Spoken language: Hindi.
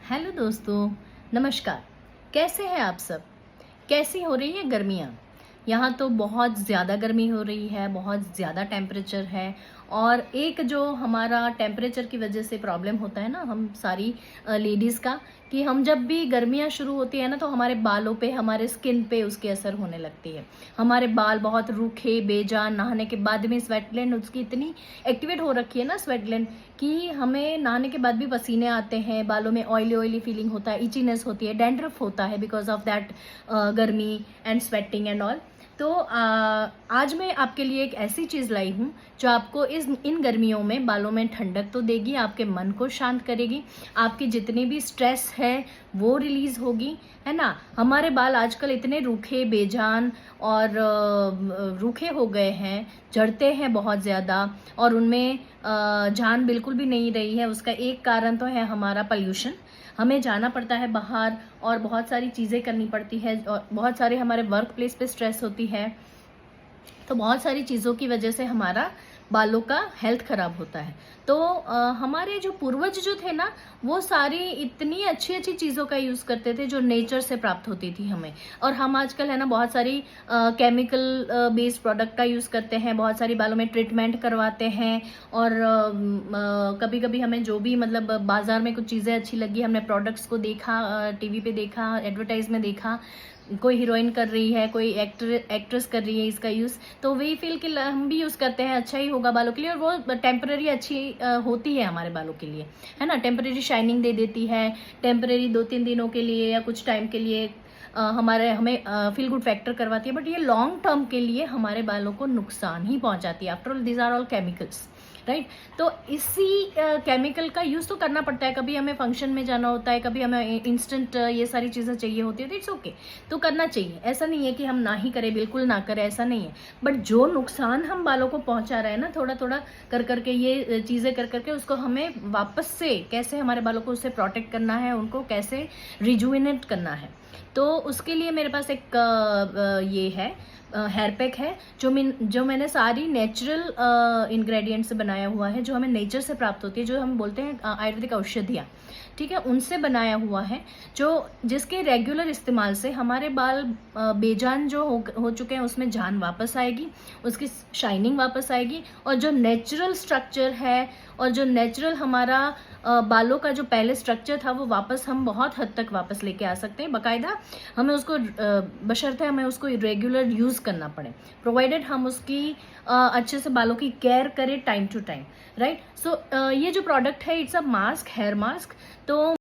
हेलो दोस्तों, नमस्कार। कैसे हैं आप सब? कैसी हो रही है गर्मियाँ? यहाँ तो बहुत ज़्यादा गर्मी हो रही है, बहुत ज़्यादा टेम्परेचर है। और एक जो हमारा टेम्परेचर की वजह से प्रॉब्लम होता है ना, हम सारी लेडीज़ का, कि हम जब भी गर्मियाँ शुरू होती है ना, तो हमारे बालों पे, हमारे स्किन पे उसकी असर होने लगती है। हमारे बाल बहुत रूखे, बेजान, नहाने के बाद में स्वेट ग्लैंड उसकी इतनी एक्टिवेट हो रखी है ना, स्वेट ग्लैंड, कि हमें नहाने के बाद भी पसीने आते हैं, बालों में ऑयली ऑयली फीलिंग होता है, इचीनेस होती है, डैंड्रफ होता है बिकॉज ऑफ दैट गर्मी एंड स्वेटिंग एंड ऑल। तो आज मैं आपके लिए एक ऐसी चीज़ लाई हूँ जो आपको इन गर्मियों में बालों में ठंडक तो देगी, आपके मन को शांत करेगी, आपकी जितनी भी स्ट्रेस है वो रिलीज होगी, है ना। हमारे बाल आजकल इतने रूखे, बेजान और रूखे हो गए हैं, झड़ते हैं बहुत ज़्यादा, और उनमें जान बिल्कुल भी नहीं रही है। उसका एक कारण तो है हमारा पोल्यूशन। हमें जाना पड़ता है बाहर और बहुत सारी चीज़ें करनी पड़ती है, और बहुत सारे हमारे वर्क प्लेस पे स्ट्रेस होती है। तो बहुत सारी चीज़ों की वजह से हमारा बालों का हेल्थ खराब होता है। तो हमारे जो पूर्वज जो थे ना, वो सारी इतनी अच्छी अच्छी चीज़ों का यूज़ करते थे जो नेचर से प्राप्त होती थी हमें। और हम आजकल है ना बहुत सारी केमिकल बेस्ड प्रोडक्ट का यूज़ करते हैं, बहुत सारी बालों में ट्रीटमेंट करवाते हैं। और कभी कभी हमें जो भी मतलब बाजार में कुछ चीज़ें अच्छी लगी, हमने प्रोडक्ट्स को देखा, टीवी पे देखा, एडवर्टाइज में देखा, कोई हीरोइन कर रही है, कोई एक्ट्रेस कर रही है इसका यूज़, तो वही फील कि हम भी यूज़ करते हैं, अच्छा ही होगा बालों के लिए। और वो टेम्पररी अच्छी होती है हमारे बालों के लिए, है ना। टेम्पररी शाइनिंग दे देती है, टेम्पररी 2-3 दिनों के लिए या कुछ टाइम के लिए हमें फील गुड फैक्टर करवाती है। बट ये लॉन्ग टर्म के लिए हमारे बालों को नुकसान ही पहुंचाती है। After all these are all chemicals, right. तो इसी केमिकल का यूज़ तो करना पड़ता है, कभी हमें फंक्शन में जाना होता है, कभी हमें इंस्टेंट ये सारी चीज़ें चाहिए होती है, तो इट्स ओके, तो करना चाहिए। ऐसा नहीं है कि हम ना ही करें, बिल्कुल ना करें, ऐसा नहीं है। बट जो नुकसान हम बालों को पहुंचा रहे हैं ना, थोड़ा थोड़ा कर करके, ये चीज़ें कर करके, उसको हमें वापस से कैसे हमारे बालों को उससे प्रोटेक्ट करना है, उनको कैसे रिजुविनेट करना है। तो उसके लिए मेरे पास एक ये है हेयर पैक है, जो मैंने सारी नेचुरल इंग्रेडिएंट से बनाया हुआ है, जो हमें नेचर से प्राप्त होती है, जो हम बोलते हैं आयुर्वेदिक औषधियाँ, ठीक है, उनसे बनाया हुआ है। जिसके रेगुलर इस्तेमाल से हमारे बाल बेजान जो हो चुके हैं उसमें जान वापस आएगी, उसकी शाइनिंग वापस आएगी, और जो नेचुरल स्ट्रक्चर है और जो नेचुरल हमारा बालों का जो पहले स्ट्रक्चर था, वो वापस हम बहुत हद तक वापस लेके आ सकते हैं। बाकायदा हमें उसको बशर्ते हमें उसको रेगुलर यूज़ करना पड़े, प्रोवाइडेड हम उसकी अच्छे से बालों की केयर करें time to time, right. So ये जो प्रोडक्ट है, it's a mask, hair mask. तो